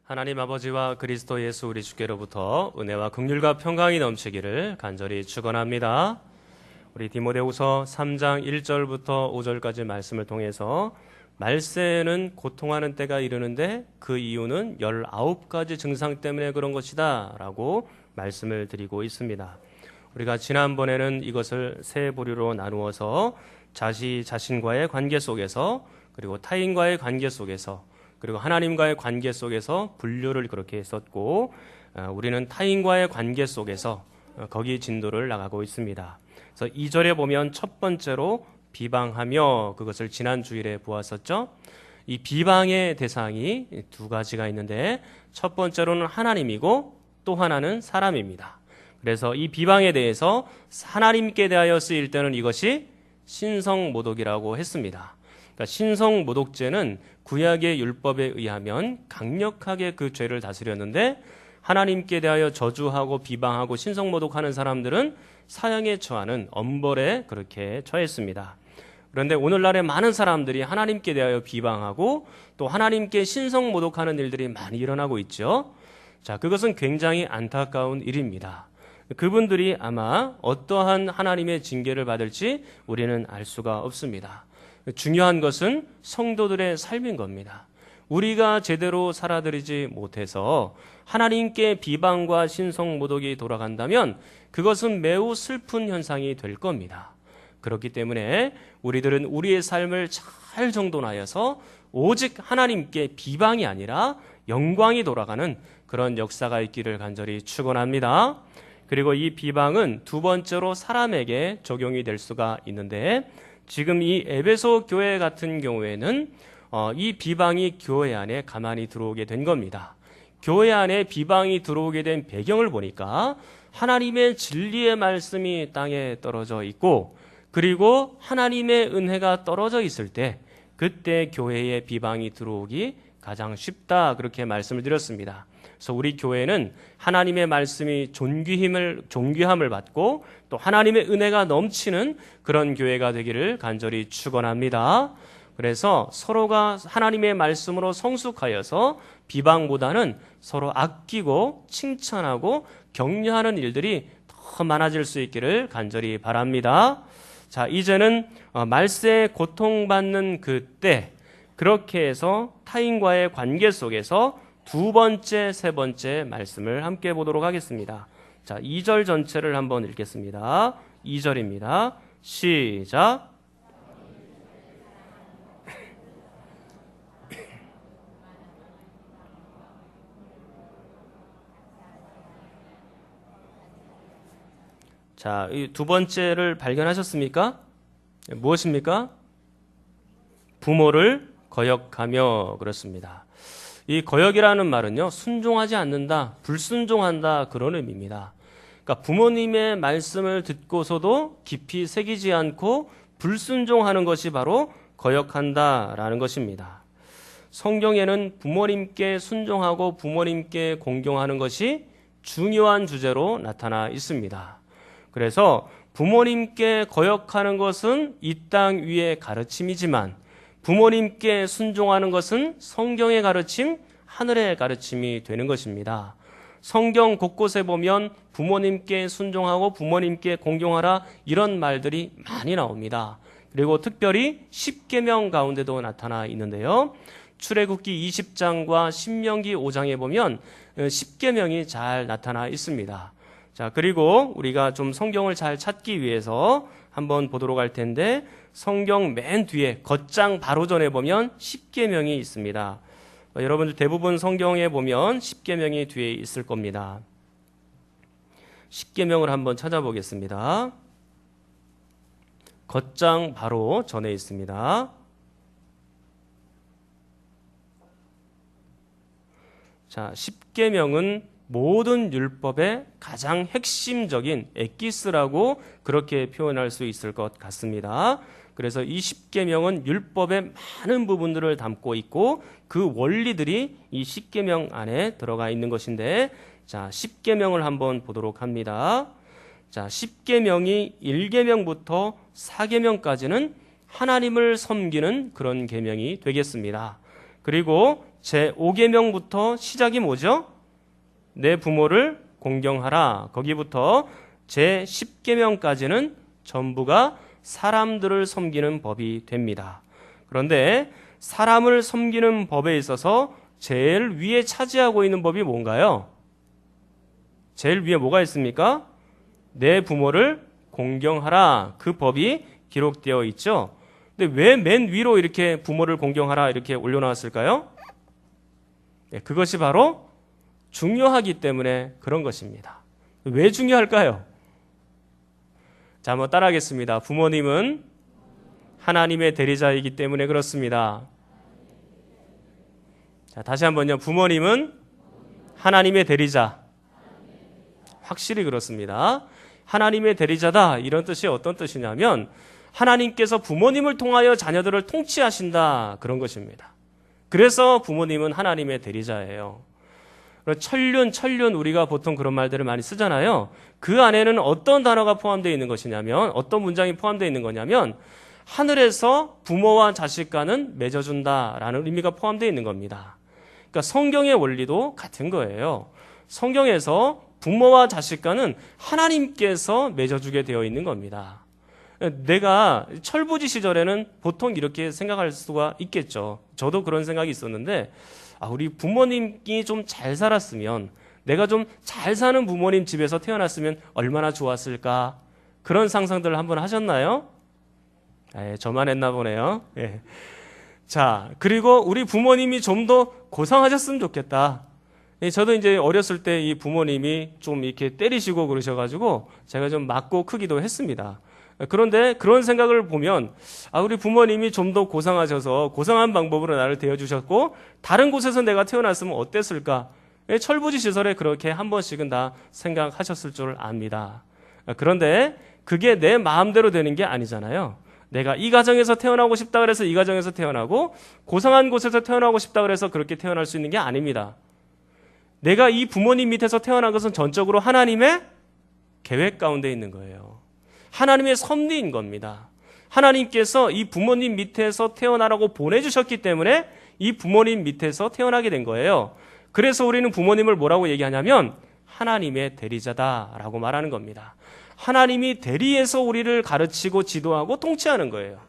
하나님 아버지와 그리스도 예수 우리 주께로부터 은혜와 긍휼과 평강이 넘치기를 간절히 축원합니다. 우리 디모데후서 3장 1절부터 5절까지 말씀을 통해서 말세에는 고통하는 때가 이르는데 그 이유는 19가지 증상 때문에 그런 것이다 라고 말씀을 드리고 있습니다. 우리가 지난번에는 이것을 세 부류로 나누어서 자신과의 관계 속에서, 그리고 타인과의 관계 속에서, 그리고 하나님과의 관계 속에서 분류를 그렇게 했었고, 우리는 타인과의 관계 속에서 거기 진도를 나가고 있습니다. 그래서 2절에 보면 첫 번째로 비방하며, 그것을 지난 주일에 보았었죠. 이 비방의 대상이 두 가지가 있는데, 첫 번째로는 하나님이고 또 하나는 사람입니다. 그래서 이 비방에 대해서 하나님께 대하여 쓰일 때는 이것이 신성모독이라고 했습니다. 그러니까 신성모독죄는 구약의 율법에 의하면 강력하게 그 죄를 다스렸는데, 하나님께 대하여 저주하고 비방하고 신성모독하는 사람들은 사형에 처하는 엄벌에 그렇게 처했습니다. 그런데 오늘날에 많은 사람들이 하나님께 대하여 비방하고 또 하나님께 신성모독하는 일들이 많이 일어나고 있죠. 자, 그것은 굉장히 안타까운 일입니다. 그분들이 아마 어떠한 하나님의 징계를 받을지 우리는 알 수가 없습니다. 중요한 것은 성도들의 삶인 겁니다. 우리가 제대로 살아들이지 못해서 하나님께 비방과 신성모독이 돌아간다면 그것은 매우 슬픈 현상이 될 겁니다. 그렇기 때문에 우리들은 우리의 삶을 잘 정돈하여서 오직 하나님께 비방이 아니라 영광이 돌아가는 그런 역사가 있기를 간절히 축원합니다. 그리고 이 비방은 두 번째로 사람에게 적용이 될 수가 있는데, 지금 이 에베소 교회 같은 경우에는 이 비방이 교회 안에 가만히 들어오게 된 겁니다. 교회 안에 비방이 들어오게 된 배경을 보니까 하나님의 진리의 말씀이 땅에 떨어져 있고, 그리고 하나님의 은혜가 떨어져 있을 때 그때 교회에 비방이 들어오기 가장 쉽다, 그렇게 말씀을 드렸습니다. 그래서 우리 교회는 하나님의 말씀이 존귀함을 받고 또 하나님의 은혜가 넘치는 그런 교회가 되기를 간절히 축원합니다. 그래서 서로가 하나님의 말씀으로 성숙하여서 비방보다는 서로 아끼고 칭찬하고 격려하는 일들이 더 많아질 수 있기를 간절히 바랍니다. 자, 이제는 말세에 고통받는 그때, 그렇게 해서 타인과의 관계 속에서 두 번째, 세 번째 말씀을 함께 보도록 하겠습니다. 자, 2절 전체를 한번 읽겠습니다. 2절입니다. 시작. 자, 이 두 번째를 발견하셨습니까? 무엇입니까? 부모를 거역하며, 그렇습니다. 이 거역이라는 말은요, 순종하지 않는다, 불순종한다, 그런 의미입니다. 그러니까 부모님의 말씀을 듣고서도 깊이 새기지 않고 불순종하는 것이 바로 거역한다라는 것입니다. 성경에는 부모님께 순종하고 부모님께 공경하는 것이 중요한 주제로 나타나 있습니다. 그래서 부모님께 거역하는 것은 이 땅 위의 가르침이지만 부모님께 순종하는 것은 성경의 가르침, 하늘의 가르침이 되는 것입니다. 성경 곳곳에 보면 부모님께 순종하고 부모님께 공경하라, 이런 말들이 많이 나옵니다. 그리고 특별히 십계명 가운데도 나타나 있는데요. 출애굽기 20장과 신명기 5장에 보면 십계명이 잘 나타나 있습니다. 자, 그리고 우리가 좀 성경을 잘 찾기 위해서 한번 보도록 할 텐데, 성경 맨 뒤에 겉장 바로 전에 보면 십계명이 있습니다. 여러분들 대부분 성경에 보면 십계명이 뒤에 있을 겁니다. 십계명을 한번 찾아보겠습니다. 겉장 바로 전에 있습니다. 자, 십계명은 모든 율법의 가장 핵심적인 엑기스라고 그렇게 표현할 수 있을 것 같습니다. 그래서 이 십계명은 율법의 많은 부분들을 담고 있고 그 원리들이 이 십계명 안에 들어가 있는 것인데, 자, 십계명을 한번 보도록 합니다. 자, 십계명이 1계명부터 4계명까지는 하나님을 섬기는 그런 계명이 되겠습니다. 그리고 제5계명부터 시작이 뭐죠? 내 부모를 공경하라. 거기부터 제10계명까지는 전부가 사람들을 섬기는 법이 됩니다. 그런데 사람을 섬기는 법에 있어서 제일 위에 차지하고 있는 법이 뭔가요? 제일 위에 뭐가 있습니까? 내 부모를 공경하라. 그 법이 기록되어 있죠. 근데 왜 맨 위로 이렇게 부모를 공경하라 이렇게 올려놨을까요? 네, 그것이 바로 중요하기 때문에 그런 것입니다. 왜 중요할까요? 자, 한번 따라하겠습니다. 부모님은 하나님의 대리자이기 때문에 그렇습니다. 자, 다시 한번요. 부모님은 하나님의 대리자. 확실히 그렇습니다. 하나님의 대리자다. 이런 뜻이 어떤 뜻이냐면 하나님께서 부모님을 통하여 자녀들을 통치하신다. 그런 것입니다. 그래서 부모님은 하나님의 대리자예요. 천륜 우리가 보통 그런 말들을 많이 쓰잖아요. 그 안에는 어떤 단어가 포함되어 있는 것이냐면 어떤 문장이 포함되어 있는 거냐면 하늘에서 부모와 자식 간은 맺어준다라는 의미가 포함되어 있는 겁니다. 그러니까 성경의 원리도 같은 거예요. 성경에서 부모와 자식 간은 하나님께서 맺어주게 되어 있는 겁니다. 내가 철부지 시절에는 보통 이렇게 생각할 수가 있겠죠. 저도 그런 생각이 있었는데 우리 부모님이 좀 잘 살았으면 내가 좀 잘 사는 부모님 집에서 태어났으면 얼마나 좋았을까 그런 상상들을 한번 하셨나요? 저만 했나 보네요. 예. 자, 그리고 우리 부모님이 좀 더 고상하셨으면 좋겠다. 저도 이제 어렸을 때 이 부모님이 좀 이렇게 때리시고 그러셔가지고 제가 좀 맞고 크기도 했습니다. 그런데 그런 생각을 보면 우리 부모님이 좀 더 고상하셔서 고상한 방법으로 나를 대해주셨고 다른 곳에서 내가 태어났으면 어땠을까? 철부지 시설에 그렇게 한 번씩은 다 생각하셨을 줄 압니다. 그런데 그게 내 마음대로 되는 게 아니잖아요. 내가 이 가정에서 태어나고 싶다 그래서 이 가정에서 태어나고 고상한 곳에서 태어나고 싶다 그래서 그렇게 태어날 수 있는 게 아닙니다. 내가 이 부모님 밑에서 태어난 것은 전적으로 하나님의 계획 가운데 있는 거예요. 하나님의 섭리인 겁니다. 하나님께서 이 부모님 밑에서 태어나라고 보내주셨기 때문에 이 부모님 밑에서 태어나게 된 거예요. 그래서 우리는 부모님을 뭐라고 얘기하냐면 하나님의 대리자다라고 말하는 겁니다. 하나님이 대리해서 우리를 가르치고 지도하고 통치하는 거예요.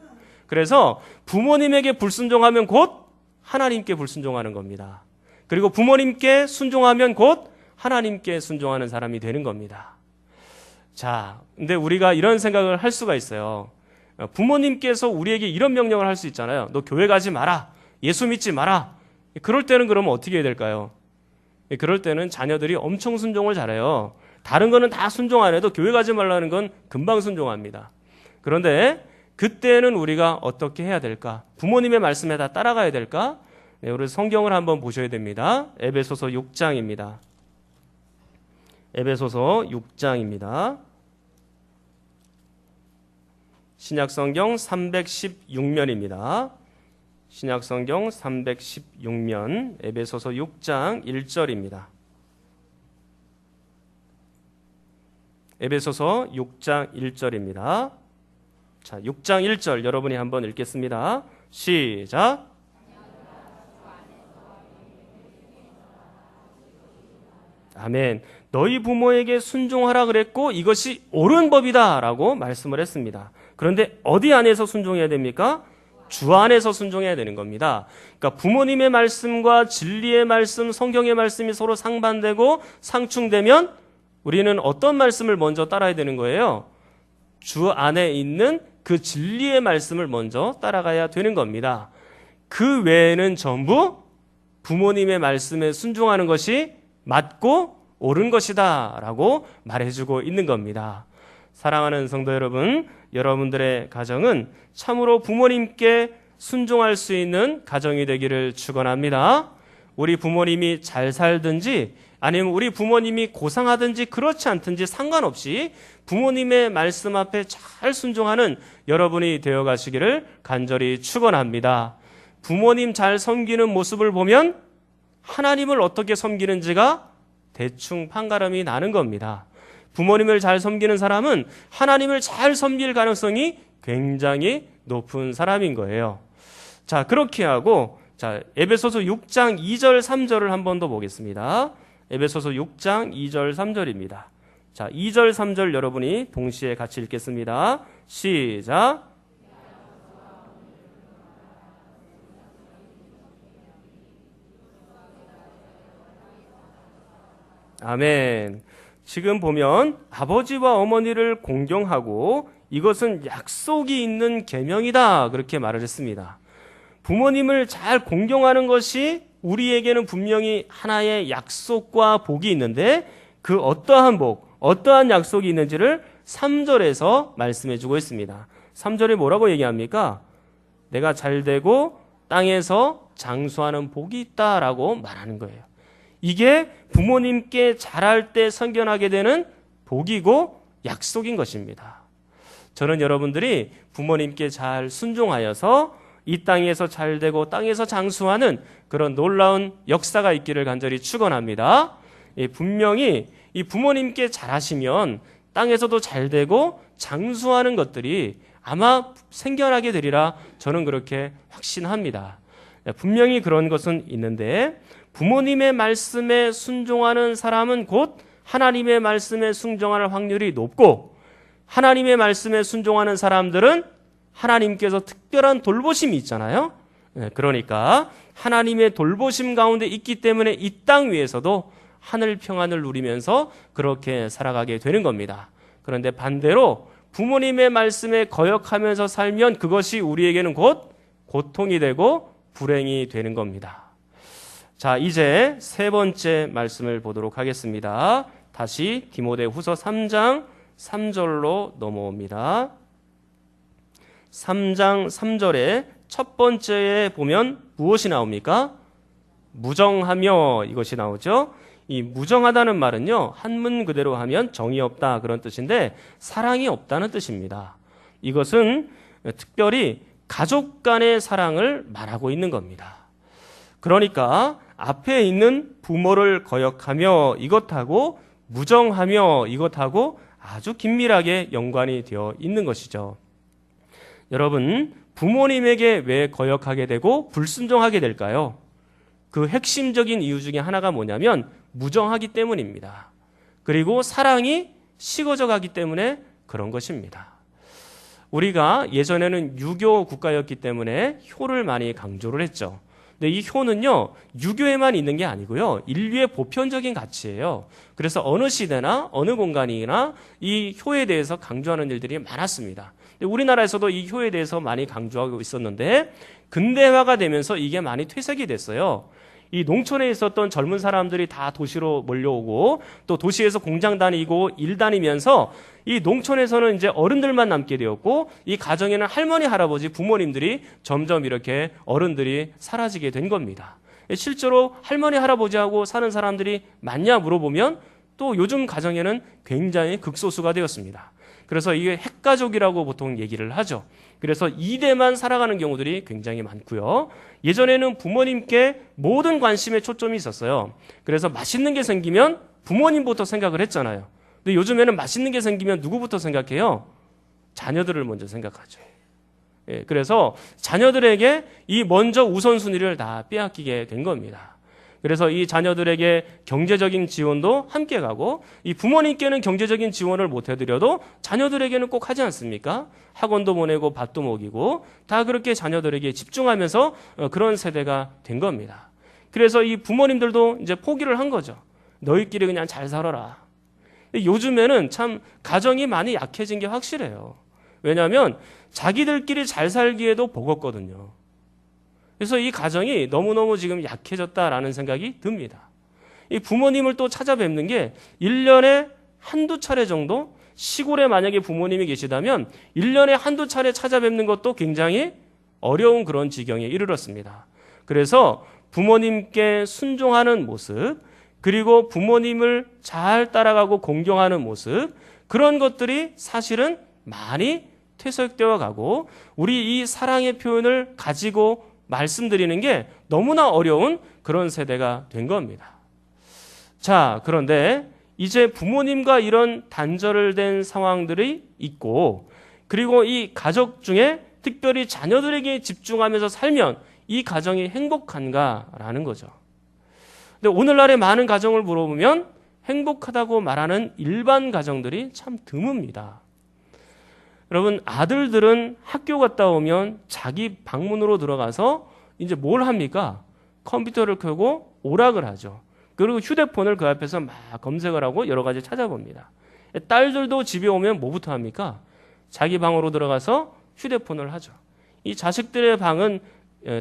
그래서 부모님에게 불순종하면 곧 하나님께 불순종하는 겁니다. 그리고 부모님께 순종하면 곧 하나님께 순종하는 사람이 되는 겁니다. 자, 근데 우리가 이런 생각을 할 수가 있어요. 부모님께서 우리에게 이런 명령을 할 수 있잖아요. 너 교회 가지 마라. 예수 믿지 마라. 그럴 때는 그러면 어떻게 해야 될까요? 그럴 때는 자녀들이 엄청 순종을 잘해요. 다른 거는 다 순종 안 해도 교회 가지 말라는 건 금방 순종합니다. 그런데 그때는 우리가 어떻게 해야 될까? 부모님의 말씀에 다 따라가야 될까? 네, 우리 성경을 한번 보셔야 됩니다. 에베소서 6장입니다. 에베소서 6장입니다. 신약성경 316면입니다. 신약성경 316면 에베소서 6장 1절입니다. 에베소서 6장 1절입니다. 자, 6장 1절 여러분이 한번 읽겠습니다. 시작. 아멘. 너희 부모에게 순종하라 그랬고 이것이 옳은 법이다 라고 말씀을 했습니다. 그런데 어디 안에서 순종해야 됩니까? 주 안에서 순종해야 되는 겁니다. 그러니까 부모님의 말씀과 진리의 말씀, 성경의 말씀이 서로 상반되고 상충되면 우리는 어떤 말씀을 먼저 따라야 되는 거예요? 주 안에 있는 그 진리의 말씀을 먼저 따라가야 되는 겁니다. 그 외에는 전부 부모님의 말씀에 순종하는 것이 맞고 옳은 것이다 라고 말해주고 있는 겁니다. 사랑하는 성도 여러분, 여러분들의 가정은 참으로 부모님께 순종할 수 있는 가정이 되기를 축원합니다. 우리 부모님이 잘 살든지 아니면 우리 부모님이 고상하든지 그렇지 않든지 상관없이 부모님의 말씀 앞에 잘 순종하는 여러분이 되어 가시기를 간절히 축원합니다. 부모님 잘 섬기는 모습을 보면 하나님을 어떻게 섬기는지가 대충 판가름이 나는 겁니다. 부모님을 잘 섬기는 사람은 하나님을 잘 섬길 가능성이 굉장히 높은 사람인 거예요. 자, 그렇게 하고 자, 에베소서 6장 2절 3절을 한 번 더 보겠습니다. 에베소서 6장 2절 3절입니다. 자, 2절 3절 여러분이 동시에 같이 읽겠습니다. 시작. 아멘. 지금 보면 아버지와 어머니를 공경하고 이것은 약속이 있는 계명이다 그렇게 말을 했습니다. 부모님을 잘 공경하는 것이 우리에게는 분명히 하나의 약속과 복이 있는데 그 어떠한 복, 어떠한 약속이 있는지를 3절에서 말씀해 주고 있습니다. 3절에 뭐라고 얘기합니까? 내가 잘되고 땅에서 장수하는 복이 있다라고 말하는 거예요. 이게 부모님께 잘할 때 선견하게 되는 복이고 약속인 것입니다. 저는 여러분들이 부모님께 잘 순종하여서 이 땅에서 잘되고 땅에서 장수하는 그런 놀라운 역사가 있기를 간절히 축원합니다. 분명히 이 부모님께 잘하시면 땅에서도 잘되고 장수하는 것들이 아마 생겨나게 되리라 저는 그렇게 확신합니다. 분명히 그런 것은 있는데 부모님의 말씀에 순종하는 사람은 곧 하나님의 말씀에 순종할 확률이 높고 하나님의 말씀에 순종하는 사람들은 하나님께서 특별한 돌보심이 있잖아요. 그러니까 하나님의 돌보심 가운데 있기 때문에 이 땅 위에서도 하늘 평안을 누리면서 그렇게 살아가게 되는 겁니다. 그런데 반대로 부모님의 말씀에 거역하면서 살면 그것이 우리에게는 곧 고통이 되고 불행이 되는 겁니다. 자, 이제 세 번째 말씀을 보도록 하겠습니다. 다시 디모데후서 3장 3절로 넘어옵니다. 3장 3절에 첫 번째에 보면 무엇이 나옵니까? 무정하며 이것이 나오죠. 이 무정하다는 말은요, 한문 그대로 하면 정이 없다 그런 뜻인데 사랑이 없다는 뜻입니다. 이것은 특별히 가족 간의 사랑을 말하고 있는 겁니다. 그러니까 앞에 있는 부모를 거역하며 이것하고 무정하며 이것하고 아주 긴밀하게 연관이 되어 있는 것이죠. 여러분, 부모님에게 왜 거역하게 되고 불순종하게 될까요? 그 핵심적인 이유 중에 하나가 뭐냐면 무정하기 때문입니다. 그리고 사랑이 식어져 가기 때문에 그런 것입니다. 우리가 예전에는 유교 국가였기 때문에 효를 많이 강조를 했죠. 근데 이 효는요, 유교에만 있는 게 아니고요, 인류의 보편적인 가치예요. 그래서 어느 시대나 어느 공간이나 이 효에 대해서 강조하는 일들이 많았습니다. 우리나라에서도 이 효에 대해서 많이 강조하고 있었는데 근대화가 되면서 이게 많이 퇴색이 됐어요. 이 농촌에 있었던 젊은 사람들이 다 도시로 몰려오고 또 도시에서 공장 다니고 일 다니면서 이 농촌에서는 이제 어른들만 남게 되었고 이 가정에는 할머니, 할아버지, 부모님들이 점점 이렇게 어른들이 사라지게 된 겁니다. 실제로 할머니, 할아버지하고 사는 사람들이 많냐 물어보면 또 요즘 가정에는 굉장히 극소수가 되었습니다. 그래서 이게 핵가족이라고 보통 얘기를 하죠. 그래서 2대만 살아가는 경우들이 굉장히 많고요. 예전에는 부모님께 모든 관심에 초점이 있었어요. 그래서 맛있는 게 생기면 부모님부터 생각을 했잖아요. 근데 요즘에는 맛있는 게 생기면 누구부터 생각해요? 자녀들을 먼저 생각하죠. 예, 그래서 자녀들에게 이 먼저 우선순위를 다 빼앗기게 된 겁니다. 그래서 이 자녀들에게 경제적인 지원도 함께 가고 이 부모님께는 경제적인 지원을 못 해드려도 자녀들에게는 꼭 하지 않습니까? 학원도 보내고 밥도 먹이고 다 그렇게 자녀들에게 집중하면서 그런 세대가 된 겁니다. 그래서 이 부모님들도 이제 포기를 한 거죠. 너희끼리 그냥 잘 살아라. 요즘에는 참 가정이 많이 약해진 게 확실해요. 왜냐하면 자기들끼리 잘 살기에도 버겁거든요. 그래서 이 가정이 너무너무 지금 약해졌다라는 생각이 듭니다. 이 부모님을 또 찾아뵙는 게 1년에 한두 차례 정도, 시골에 만약에 부모님이 계시다면 1년에 한두 차례 찾아뵙는 것도 굉장히 어려운 그런 지경에 이르렀습니다. 그래서 부모님께 순종하는 모습, 그리고 부모님을 잘 따라가고 공경하는 모습, 그런 것들이 사실은 많이 퇴색되어 가고 우리 이 사랑의 표현을 가지고 말씀드리는 게 너무나 어려운 그런 세대가 된 겁니다. 자, 그런데 이제 부모님과 이런 단절된 상황들이 있고 그리고 이 가족 중에 특별히 자녀들에게 집중하면서 살면 이 가정이 행복한가라는 거죠. 근데 오늘날의 많은 가정을 물어보면 행복하다고 말하는 일반 가정들이 참 드뭅니다. 여러분, 아들들은 학교 갔다 오면 자기 방문으로 들어가서 이제 뭘 합니까? 컴퓨터를 켜고 오락을 하죠. 그리고 휴대폰을 그 앞에서 막 검색을 하고 여러 가지 찾아봅니다. 딸들도 집에 오면 뭐부터 합니까? 자기 방으로 들어가서 휴대폰을 하죠. 이 자식들의 방은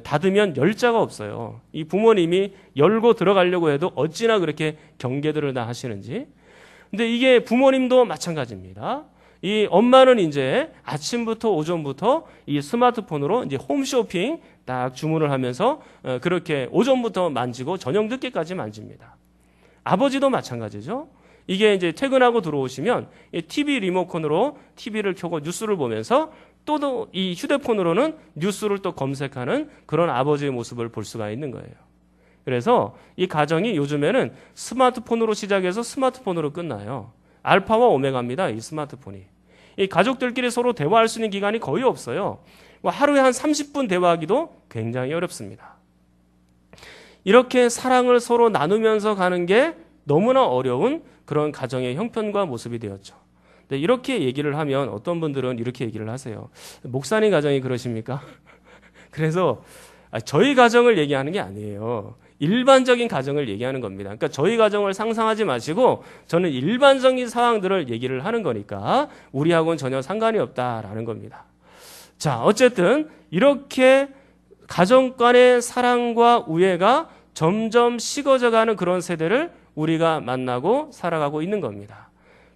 닫으면 열자가 없어요. 이 부모님이 열고 들어가려고 해도 어찌나 그렇게 경계들을 다 하시는지. 근데 이게 부모님도 마찬가지입니다. 이 엄마는 이제 아침부터 오전부터 이 스마트폰으로 이제 홈쇼핑 딱 주문을 하면서 그렇게 오전부터 만지고 저녁 늦게까지 만집니다. 아버지도 마찬가지죠. 이게 이제 퇴근하고 들어오시면 TV 리모컨으로 TV를 켜고 뉴스를 보면서 또 이 휴대폰으로는 뉴스를 또 검색하는 그런 아버지의 모습을 볼 수가 있는 거예요. 그래서 이 가정이 요즘에는 스마트폰으로 시작해서 스마트폰으로 끝나요. 알파와 오메가입니다. 이 스마트폰이. 이 가족들끼리 서로 대화할 수 있는 기간이 거의 없어요. 하루에 한 30분 대화하기도 굉장히 어렵습니다. 이렇게 사랑을 서로 나누면서 가는 게 너무나 어려운 그런 가정의 형편과 모습이 되었죠. 근데 이렇게 얘기를 하면 어떤 분들은 이렇게 얘기를 하세요. 목사님 가정이 그러십니까? 그래서 저희 가정을 얘기하는 게 아니에요. 일반적인 가정을 얘기하는 겁니다. 그러니까 저희 가정을 상상하지 마시고 저는 일반적인 상황들을 얘기를 하는 거니까 우리하고는 전혀 상관이 없다라는 겁니다. 자, 어쨌든 이렇게 가정 간의 사랑과 우애가 점점 식어져가는 그런 세대를 우리가 만나고 살아가고 있는 겁니다.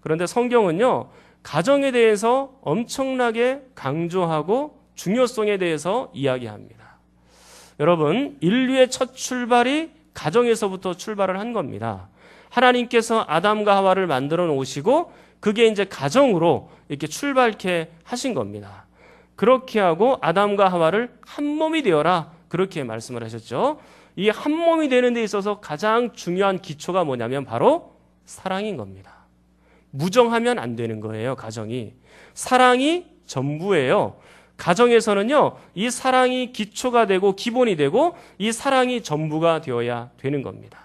그런데 성경은요, 가정에 대해서 엄청나게 강조하고 중요성에 대해서 이야기합니다. 여러분, 인류의 첫 출발이 가정에서부터 출발을 한 겁니다. 하나님께서 아담과 하와를 만들어 놓으시고 그게 이제 가정으로 이렇게 출발케 하신 겁니다. 그렇게 하고 아담과 하와를 한 몸이 되어라, 그렇게 말씀을 하셨죠. 이 한 몸이 되는 데 있어서 가장 중요한 기초가 뭐냐면 바로 사랑인 겁니다. 무정하면 안 되는 거예요, 가정이. 사랑이 전부예요. 가정에서는요, 이 사랑이 기초가 되고 기본이 되고 이 사랑이 전부가 되어야 되는 겁니다.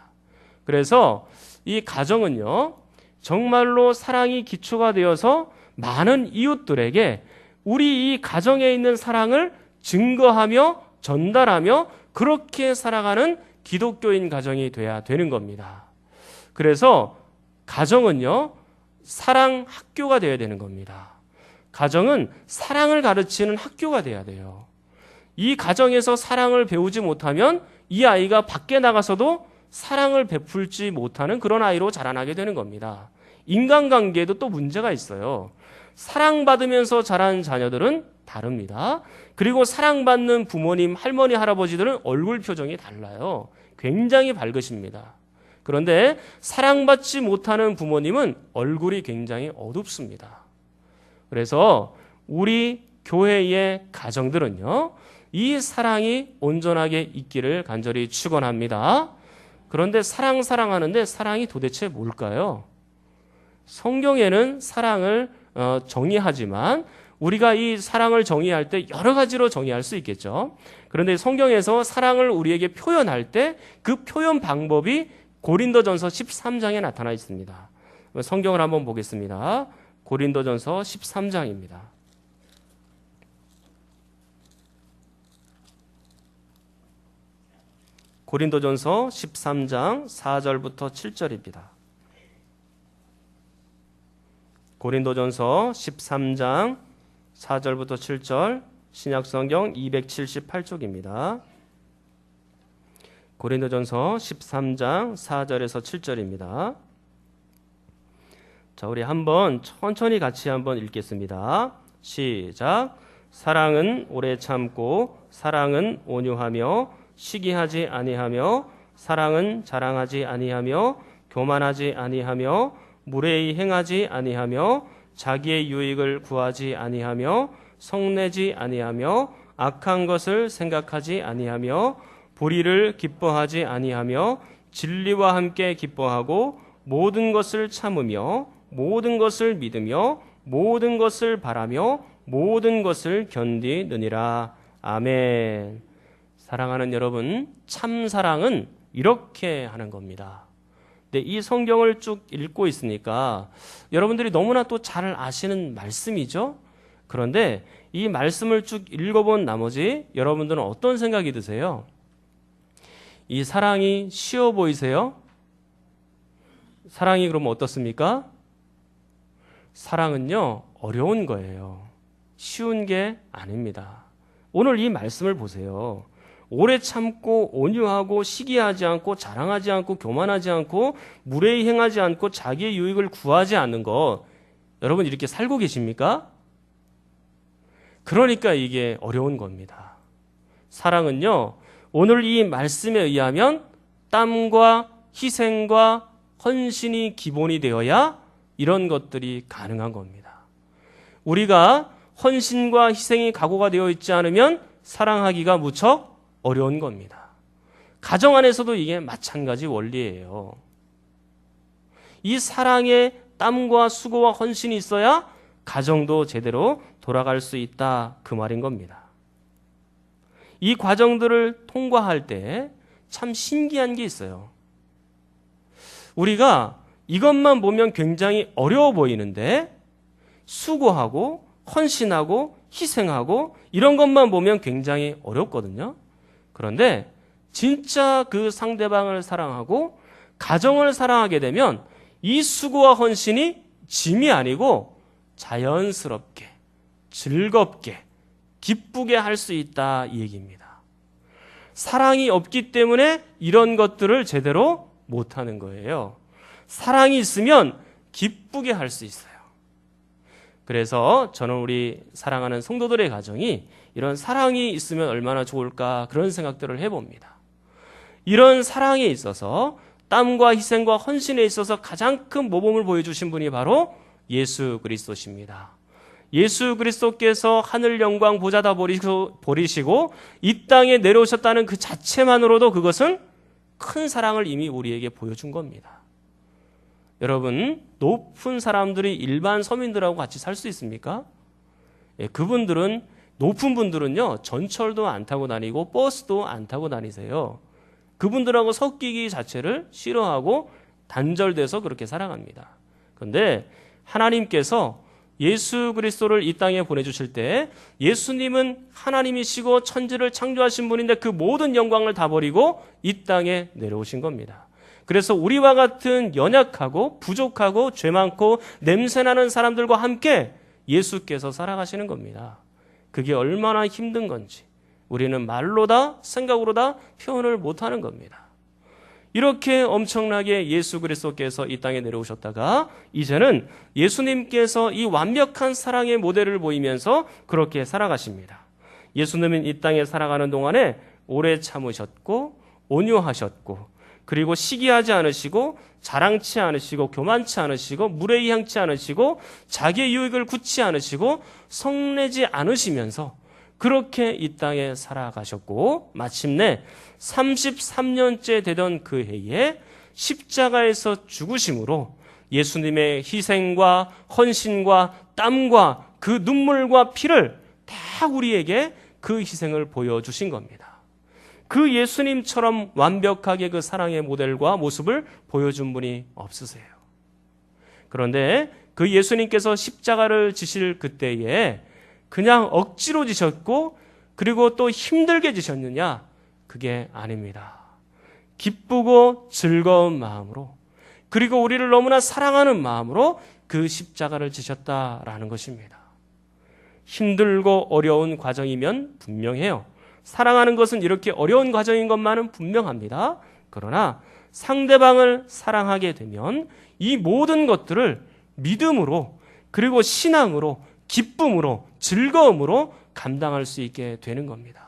그래서 이 가정은요, 정말로 사랑이 기초가 되어서 많은 이웃들에게 우리 이 가정에 있는 사랑을 증거하며 전달하며 그렇게 살아가는 기독교인 가정이 돼야 되는 겁니다. 그래서 가정은요, 사랑 학교가 되어야 되는 겁니다. 가정은 사랑을 가르치는 학교가 돼야 돼요. 이 가정에서 사랑을 배우지 못하면 이 아이가 밖에 나가서도 사랑을 베풀지 못하는 그런 아이로 자라나게 되는 겁니다. 인간관계에도 또 문제가 있어요. 사랑받으면서 자란 자녀들은 다릅니다. 그리고 사랑받는 부모님, 할머니, 할아버지들은 얼굴 표정이 달라요. 굉장히 밝으십니다. 그런데 사랑받지 못하는 부모님은 얼굴이 굉장히 어둡습니다. 그래서 우리 교회의 가정들은요, 이 사랑이 온전하게 있기를 간절히 축원합니다. 그런데 사랑하는데 사랑이 도대체 뭘까요? 성경에는 사랑을 정의하지만 우리가 이 사랑을 정의할 때 여러 가지로 정의할 수 있겠죠. 그런데 성경에서 사랑을 우리에게 표현할 때 그 표현 방법이 고린도전서 13장에 나타나 있습니다. 성경을 한번 보겠습니다. 고린도전서 13장입니다. 고린도전서 13장 4절부터 7절입니다. 고린도전서 13장 4절부터 7절, 신약성경 278쪽입니다. 고린도전서 13장 4절에서 7절입니다. 자, 우리 한번 천천히 같이 한번 읽겠습니다. 시작. 사랑은 오래 참고 사랑은 온유하며 시기하지 아니하며 사랑은 자랑하지 아니하며 교만하지 아니하며 무례히 행하지 아니하며 자기의 유익을 구하지 아니하며 성내지 아니하며 악한 것을 생각하지 아니하며 불의를 기뻐하지 아니하며 진리와 함께 기뻐하고 모든 것을 참으며 모든 것을 믿으며 모든 것을 바라며 모든 것을 견디느니라. 아멘. 사랑하는 여러분, 참 사랑은 이렇게 하는 겁니다. 근데 이 성경을 쭉 읽고 있으니까 여러분들이 너무나 또 잘 아시는 말씀이죠. 그런데 이 말씀을 쭉 읽어본 나머지 여러분들은 어떤 생각이 드세요? 이 사랑이 쉬워 보이세요? 사랑이 그러면 어떻습니까? 사랑은요, 어려운 거예요. 쉬운 게 아닙니다. 오늘 이 말씀을 보세요. 오래 참고 온유하고 시기하지 않고 자랑하지 않고 교만하지 않고 무례히 행하지 않고 자기의 유익을 구하지 않는 것, 여러분 이렇게 살고 계십니까? 그러니까 이게 어려운 겁니다. 사랑은요, 오늘 이 말씀에 의하면 땀과 희생과 헌신이 기본이 되어야 이런 것들이 가능한 겁니다. 우리가 헌신과 희생이 각오가 되어 있지 않으면 사랑하기가 무척 어려운 겁니다. 가정 안에서도 이게 마찬가지 원리예요. 이 사랑에 땀과 수고와 헌신이 있어야 가정도 제대로 돌아갈 수 있다, 그 말인 겁니다. 이 과정들을 통과할 때 참 신기한 게 있어요. 우리가 이것만 보면 굉장히 어려워 보이는데 수고하고 헌신하고 희생하고 이런 것만 보면 굉장히 어렵거든요. 그런데 진짜 그 상대방을 사랑하고 가정을 사랑하게 되면 이 수고와 헌신이 짐이 아니고 자연스럽게 즐겁게 기쁘게 할 수 있다, 이 얘기입니다. 사랑이 없기 때문에 이런 것들을 제대로 못하는 거예요. 사랑이 있으면 기쁘게 할 수 있어요. 그래서 저는 우리 사랑하는 성도들의 가정이 이런 사랑이 있으면 얼마나 좋을까, 그런 생각들을 해봅니다. 이런 사랑에 있어서 땀과 희생과 헌신에 있어서 가장 큰 모범을 보여주신 분이 바로 예수 그리스도십니다. 예수 그리스도께서 하늘 영광 보좌 다 버리시고 이 땅에 내려오셨다는 그 자체만으로도 그것은 큰 사랑을 이미 우리에게 보여준 겁니다. 여러분, 높은 사람들이 일반 서민들하고 같이 살 수 있습니까? 예, 그분들은, 높은 분들은요, 전철도 안 타고 다니고 버스도 안 타고 다니세요. 그분들하고 섞이기 자체를 싫어하고 단절돼서 그렇게 살아갑니다. 그런데 하나님께서 예수 그리스도를 이 땅에 보내주실 때 예수님은 하나님이시고 천지를 창조하신 분인데 그 모든 영광을 다 버리고 이 땅에 내려오신 겁니다. 그래서 우리와 같은 연약하고 부족하고 죄 많고 냄새나는 사람들과 함께 예수께서 살아가시는 겁니다. 그게 얼마나 힘든 건지 우리는 말로다 생각으로다 표현을 못하는 겁니다. 이렇게 엄청나게 예수 그리스도께서 이 땅에 내려오셨다가 이제는 예수님께서 이 완벽한 사랑의 모델을 보이면서 그렇게 살아가십니다. 예수님은 이 땅에 살아가는 동안에 오래 참으셨고 온유하셨고 그리고 시기하지 않으시고 자랑치 않으시고 교만치 않으시고 무례히 행치 않으시고 자기의 유익을 굳지 않으시고 성내지 않으시면서 그렇게 이 땅에 살아가셨고 마침내 33년째 되던 그 해에 십자가에서 죽으심으로 예수님의 희생과 헌신과 땀과 그 눈물과 피를 다 우리에게 그 희생을 보여주신 겁니다. 그 예수님처럼 완벽하게 그 사랑의 모델과 모습을 보여준 분이 없으세요. 그런데 그 예수님께서 십자가를 지실 그때에 그냥 억지로 지셨고 그리고 또 힘들게 지셨느냐? 그게 아닙니다. 기쁘고 즐거운 마음으로 그리고 우리를 너무나 사랑하는 마음으로 그 십자가를 지셨다라는 것입니다. 힘들고 어려운 과정이면 분명해요. 사랑하는 것은 이렇게 어려운 과정인 것만은 분명합니다. 그러나 상대방을 사랑하게 되면 이 모든 것들을 믿음으로 그리고 신앙으로 기쁨으로 즐거움으로 감당할 수 있게 되는 겁니다.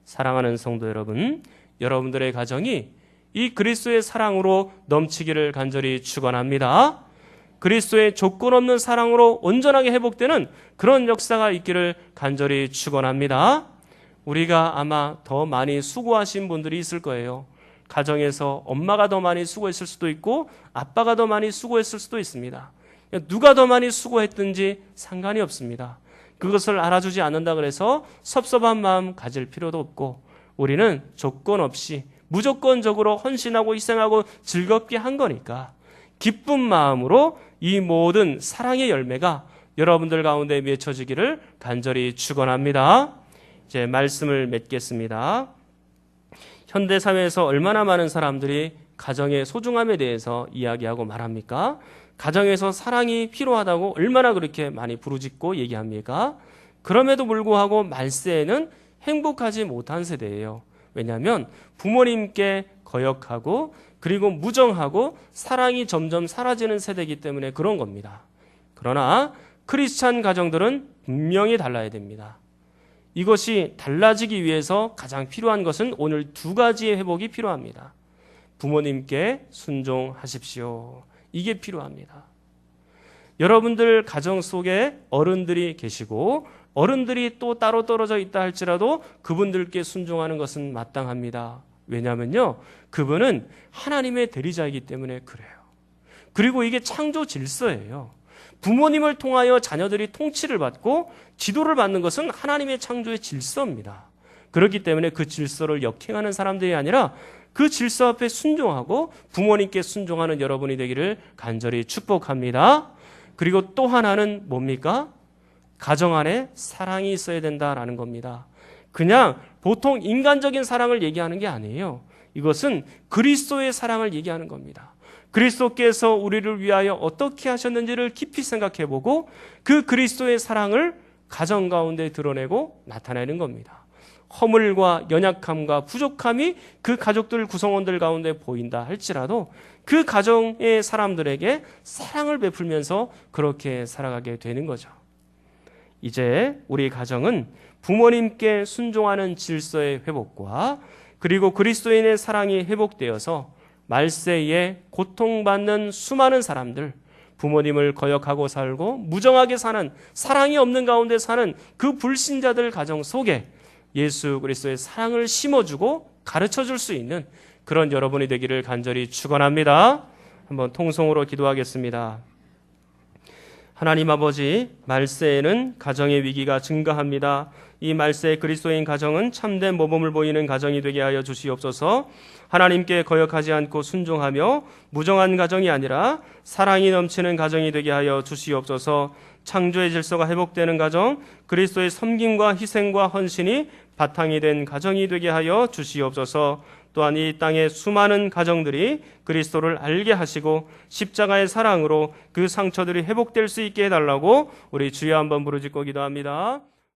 사랑하는 성도 여러분, 여러분들의 가정이 이 그리스도의 사랑으로 넘치기를 간절히 축원합니다. 그리스도의 조건 없는 사랑으로 온전하게 회복되는 그런 역사가 있기를 간절히 축원합니다. 우리가 아마 더 많이 수고하신 분들이 있을 거예요. 가정에서 엄마가 더 많이 수고했을 수도 있고 아빠가 더 많이 수고했을 수도 있습니다. 누가 더 많이 수고했든지 상관이 없습니다. 그것을 알아주지 않는다 그래서 섭섭한 마음 가질 필요도 없고 우리는 조건 없이 무조건적으로 헌신하고 희생하고 즐겁게 한 거니까 기쁜 마음으로 이 모든 사랑의 열매가 여러분들 가운데 맺혀지기를 간절히 축원합니다. 이제 말씀을 맺겠습니다. 현대 사회에서 얼마나 많은 사람들이 가정의 소중함에 대해서 이야기하고 말합니까? 가정에서 사랑이 필요하다고 얼마나 그렇게 많이 부르짖고 얘기합니까? 그럼에도 불구하고 말세에는 행복하지 못한 세대예요. 왜냐하면 부모님께 거역하고 그리고 무정하고 사랑이 점점 사라지는 세대이기 때문에 그런 겁니다. 그러나 크리스찬 가정들은 분명히 달라야 됩니다. 이것이 달라지기 위해서 가장 필요한 것은 오늘 두 가지의 회복이 필요합니다. 부모님께 순종하십시오. 이게 필요합니다. 여러분들 가정 속에 어른들이 계시고 어른들이 또 따로 떨어져 있다 할지라도 그분들께 순종하는 것은 마땅합니다. 왜냐하면요, 그분은 하나님의 대리자이기 때문에 그래요. 그리고 이게 창조 질서예요. 부모님을 통하여 자녀들이 통치를 받고 지도를 받는 것은 하나님의 창조의 질서입니다. 그렇기 때문에 그 질서를 역행하는 사람들이 아니라 그 질서 앞에 순종하고 부모님께 순종하는 여러분이 되기를 간절히 축복합니다. 그리고 또 하나는 뭡니까? 가정 안에 사랑이 있어야 된다라는 겁니다. 그냥 보통 인간적인 사랑을 얘기하는 게 아니에요. 이것은 그리스도의 사랑을 얘기하는 겁니다. 그리스도께서 우리를 위하여 어떻게 하셨는지를 깊이 생각해보고 그 그리스도의 사랑을 가정 가운데 드러내고 나타내는 겁니다. 허물과 연약함과 부족함이 그 가족들 구성원들 가운데 보인다 할지라도 그 가정의 사람들에게 사랑을 베풀면서 그렇게 살아가게 되는 거죠. 이제 우리 가정은 부모님께 순종하는 질서의 회복과 그리고 그리스도인의 사랑이 회복되어서 말세에 고통받는 수많은 사람들, 부모님을 거역하고 살고 무정하게 사는, 사랑이 없는 가운데 사는 그 불신자들 가정 속에 예수 그리스도의 사랑을 심어주고 가르쳐줄 수 있는 그런 여러분이 되기를 간절히 축원합니다. 한번 통성으로 기도하겠습니다. 하나님 아버지, 말세에는 가정의 위기가 증가합니다. 이 말세 그리스도인 가정은 참된 모범을 보이는 가정이 되게 하여 주시옵소서. 하나님께 거역하지 않고 순종하며 무정한 가정이 아니라 사랑이 넘치는 가정이 되게 하여 주시옵소서. 창조의 질서가 회복되는 가정, 그리스도의 섬김과 희생과 헌신이 바탕이 된 가정이 되게 하여 주시옵소서. 또한 이 땅의 수많은 가정들이 그리스도를 알게 하시고 십자가의 사랑으로 그 상처들이 회복될 수 있게 해달라고 우리 주여 한번 부르짖고 기도합니다.